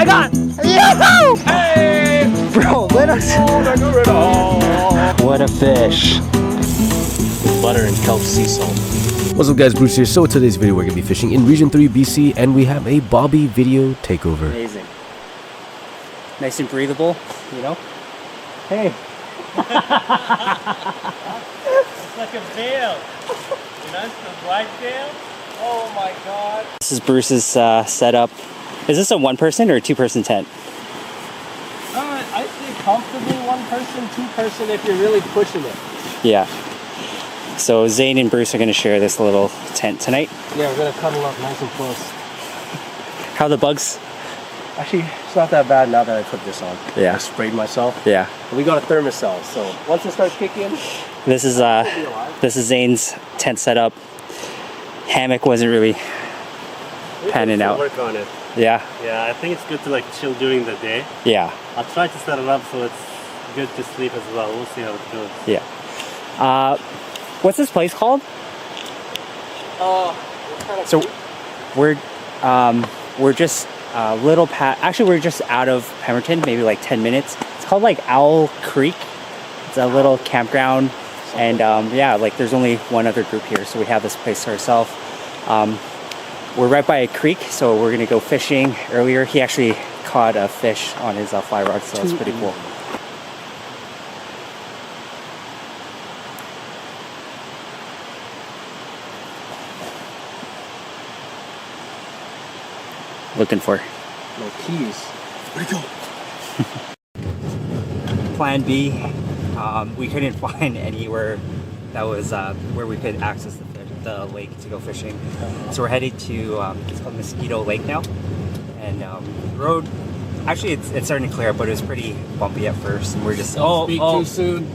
god! Yahoo! Hey! Bro, let us. What a fish. With butter and kelp sea salt. What's up guys, Bruce here. So today's video we're going to be fishing in Region 3 BC and we have a Bobby video takeover. Amazing. Nice and breathable, you know? Hey! It's like a veil. You know, it's the white veil. Oh my god. This is Bruce's setup. Is this a one-person or a two-person tent? I say comfortably one person, two person if you're really pushing it. Yeah. So Zayn and Bruce are going to share this little tent tonight. Yeah, we're going to cuddle up nice and close. How are the bugs? Actually, it's not that bad now that I put this on. Yeah. I sprayed myself. Yeah. We got a thermocell, so once it starts kicking, This is Zayn's tent setup. Hammock wasn't really panning out. Work on it. Yeah. Yeah, I think it's good to like chill during the day. Yeah. I'll try to set it up so it's good to sleep as well. We'll see how it goes. Yeah. What's this place called? So we're just a little actually we're just out of Pemberton, maybe like 10 minutes. It's called like Owl Creek. It's a little campground, and yeah, like there's only one other group here, so we have this place to ourselves. We're right by a creek, so we're gonna go fishing. Earlier he actually caught a fish on his fly rod, so it's pretty cool. Looking for No keys. Where'd it go? Plan B. We couldn't find anywhere that was where we could access the lake to go fishing. So we're headed to it's called Mosquito Lake now, and the road actually it's starting to clear up, but it was pretty bumpy at first, and we're just Too soon.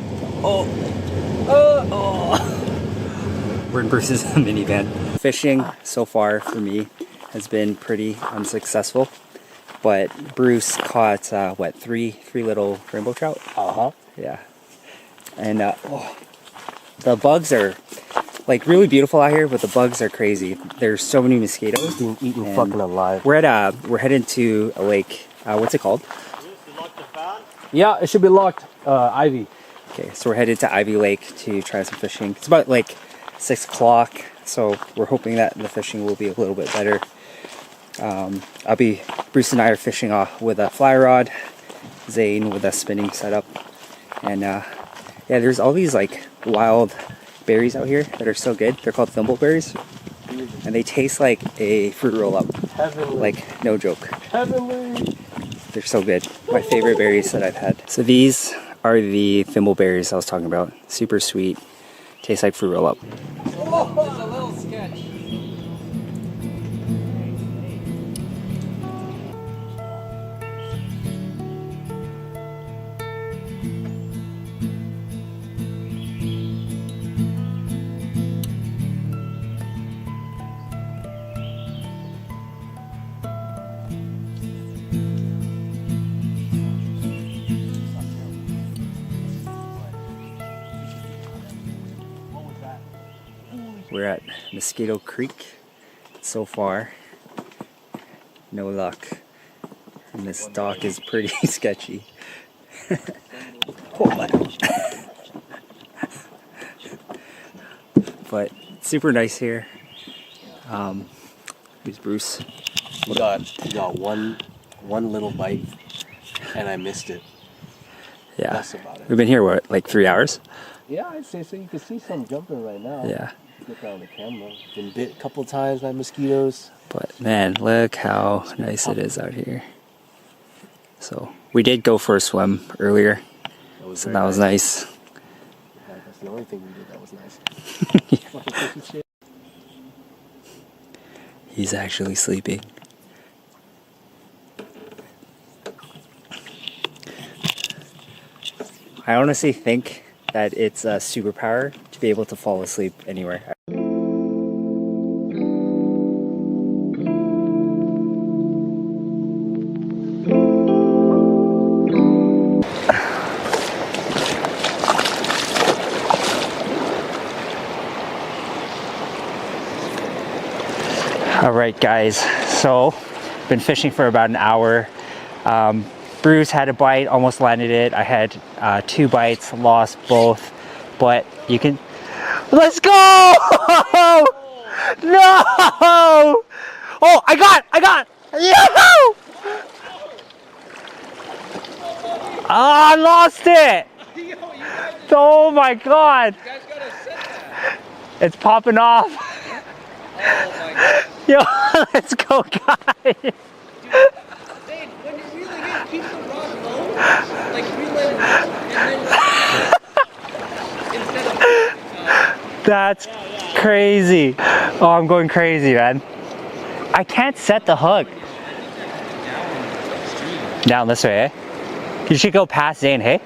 We're in Bruce's minivan. Fishing so far for me has been pretty unsuccessful, but Bruce caught what three little rainbow trout. Yeah, and the bugs are like really beautiful out here, but the bugs are crazy. There's so many mosquitoes. Being eaten fucking alive. We're heading to a lake. What's it called? Yeah, it should be locked. Ivy. Okay, so we're headed to Ivy Lake to try some fishing. It's about like 6 o'clock, so we're hoping that the fishing will be a little bit better. Bruce and I are fishing with a fly rod, Zayn with a spinning setup, and yeah, there's all these like wild berries out here that are so good. They're called Thimble berries, and they taste like a fruit roll-up. Heavenly. Like, no joke. Heavenly. They're so good. My favorite berries that I've had. So these are the Thimble berries I was talking about. Super sweet. Tastes like fruit roll-up. Oh, it's a little sketch. We're at Mosquito Creek. So far, no luck. And this dock is pretty sketchy. But super nice here. Here's Bruce. We got one little bite, and I missed it. Yeah. That's about it. We've been here, what, like 3 hours? Yeah, I'd say so. You can see some jumping right now. Yeah. Get that on the camera. Been bit a couple times by mosquitoes. But man, look how nice it is out here. So we did go for a swim earlier. That was nice. Yeah, that's the only thing we did that was nice. Yeah. He's actually sleeping. I honestly think that it's a superpower to be able to fall asleep anywhere. All right, guys, so been fishing for about an hour. Bruce had a bite, almost landed it. I had 2 bites, lost both. But you can. Let's go! No! Oh, I got! Yoo-hoo! Ah, I lost it! Oh my god! You guys gotta set that. It's popping off. Oh my god. Yo, let's go, guys. Dude, Zayn, when you're reeling in, keep the rod low. Like reel it and then instead of That's crazy. Oh, I'm going crazy, man. I can't set the hook. Down this way, eh? You should go past Zayn, hey?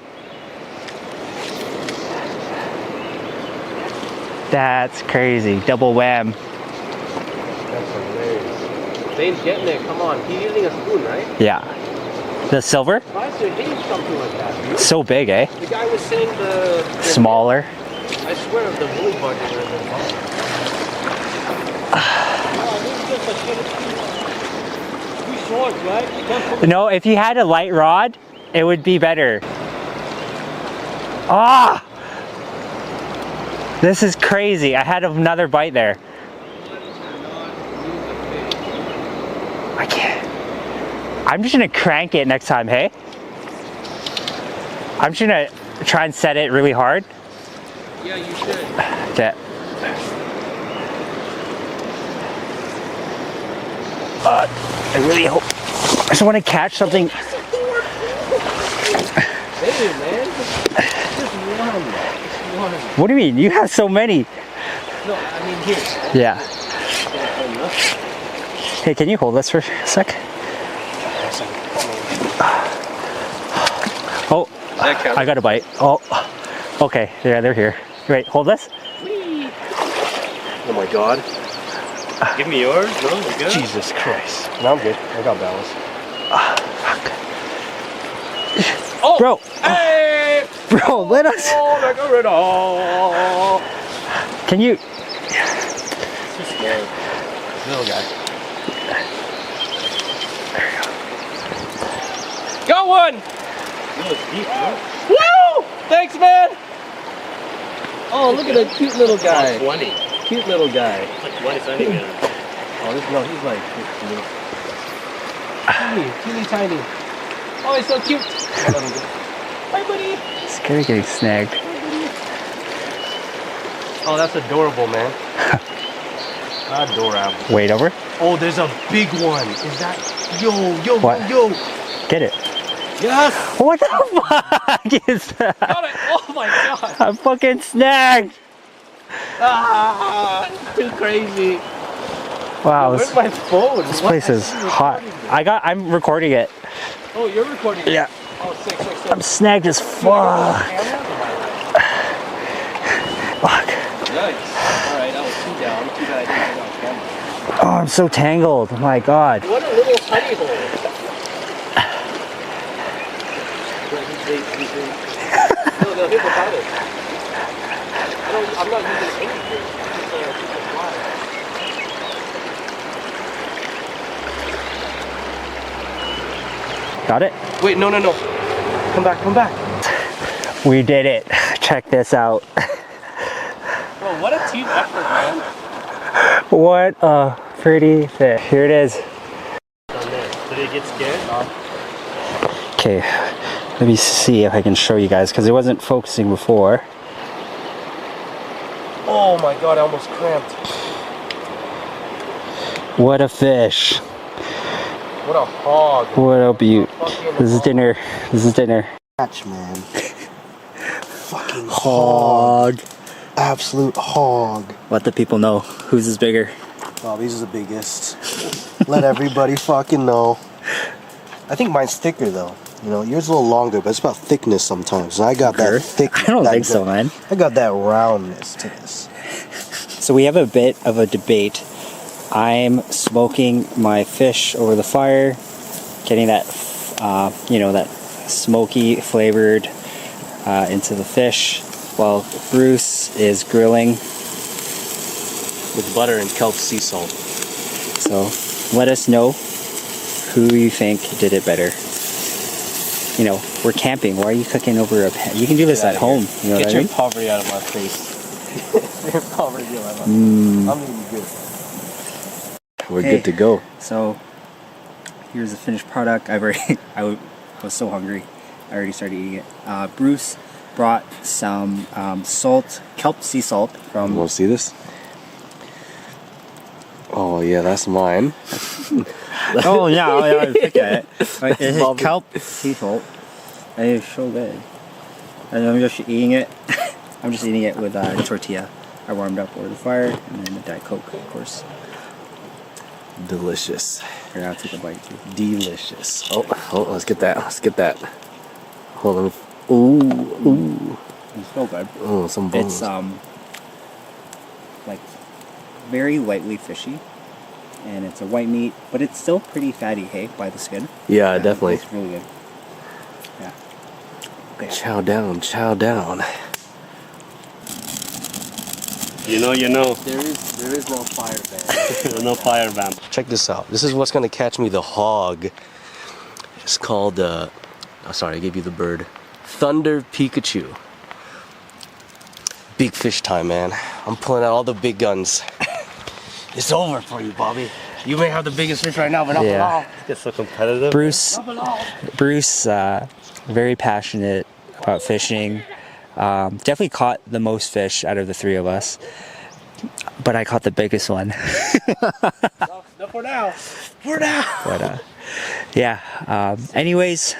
That's crazy. Double wham. That's hilarious. Zayn's getting it. Come on. He's using a spoon, right? Yeah. The silver? Why is there hitting something like that, dude? So big, eh? The guy was saying the Smaller. I swear the woolly budget would have been fine. Too short, right? You can't put No, if you had a light rod, it would be better. Ah! This is crazy. I had another bite there. I can't. I'm just gonna crank it next time, hey? I'm just gonna try and set it really hard. yeah, you should. Okay. I really hope. I just want to catch something. Hey, man. Just one. What do you mean? You have so many. No, I mean here. Yeah. Hey, can you hold this for a sec? Oh, I got a bite. Oh, okay. Yeah, they're here. Wait, hold this. Oh my god. Give me yours, bro. You good? Jesus Christ. No, I'm good. I got balance. Oh, bro. Hey! Bro, let us. Oh, like a riddle. Can you? Too small. Little guy. Got one! That was deep, bro. Woo! Thanks, man! Oh, look at that cute little guy. 20. Cute little guy. It's like 20 centimeters. Oh, he's like 15. Teeny tiny. Oh, he's so cute. Hi, buddy. Scary getting snagged. Oh, that's adorable, man. Adorable. Wait over. Oh, there's a big one. Is that? Yo. Get it. Yes. What the fuck is that? Got it. Oh my god. I'm fucking snagged. Ah, too crazy. Wow, Where's my phone? this place is hot. I'm recording it. Oh, you're recording it? Yeah. Oh, sick. I'm snagged as fuck. Fuck. Yikes. Alright, that was 2 down. Too bad I didn't get on camera. Oh, I'm so tangled. Oh my god. What a little honey hole. No, they'll hit without it. I'm not using anything. Just a fly. Got it? Wait, no. Come back. We did it. Check this out. Bro, what a team effort, man. What a pretty fish. Here it is. Did it get scared? Okay, let me see if I can show you guys because it wasn't focusing before. Oh my god, I almost cramped. What a fish. What a hog. What a beaut. This is dinner. Catch, man. Fucking hog. Absolute hog. Let the people know whose is bigger. Oh, these are the biggest. Let everybody fucking know. I think mine's thicker though. You know, yours is a little longer, but it's about thickness sometimes. And I got that thick. I don't think so, man. I got that roundness to this. So we have a bit of a debate. I'm smoking my fish over the fire, getting that, that smoky flavored into the fish, while Bruce is grilling With butter and kelp sea salt. So let us know who you think did it better. you know, we're camping. Why are you cooking over a pan? You can do this at home. You know Get what I your mean? poverty out of my face. Your poverty out of my face. I'm eating good. We're Okay. good to go. So here's the finished product. I've already, I was so hungry. I already started eating it. Bruce brought some salt, kelp sea salt You from. want to see this? Oh yeah, that's mine. Oh yeah, I pick at it. Like, it Love is it. kelp sea salt. It is so good. And I'm just eating it. I'm just eating it with tortilla. I warmed up over the fire, and then the Diet Coke, of course. Delicious. Here, I'll take a bite too. Delicious. Oh, let's get that. Let's get that. Hold on. Ooh. It's so good. Oh, some bones. It's like very lightly fishy, and it's a white meat, but it's still pretty fatty. Hey, by the skin. Yeah, definitely. It's really good. Yeah. Okay. Chow down, chow down. You know. There is no fire ban. There's no fire ban. Check this out. This is what's gonna catch me the hog. It's called oh sorry, I gave you the bird. Thunder Pikachu. Big fish time, man. I'm pulling out all the big guns. It's over for you, Bobby. You may have the biggest fish right now, but not for Yeah. long. Get so competitive. Bruce, very passionate about fishing. Definitely caught the most fish out of the three of us, but I caught the biggest one. No, for now. But yeah. Anyways,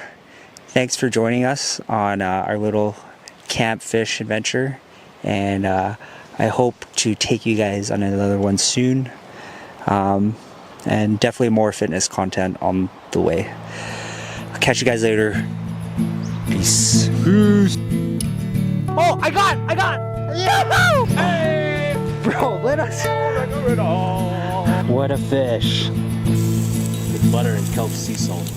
thanks for joining us on our little camp fish adventure, and I hope to take you guys on another one soon. And definitely more fitness content on the way. I'll catch you guys later. Peace. Oh, I got! Yahoo! Hey! Bro, let us. What a fish. With butter and kelp sea salt.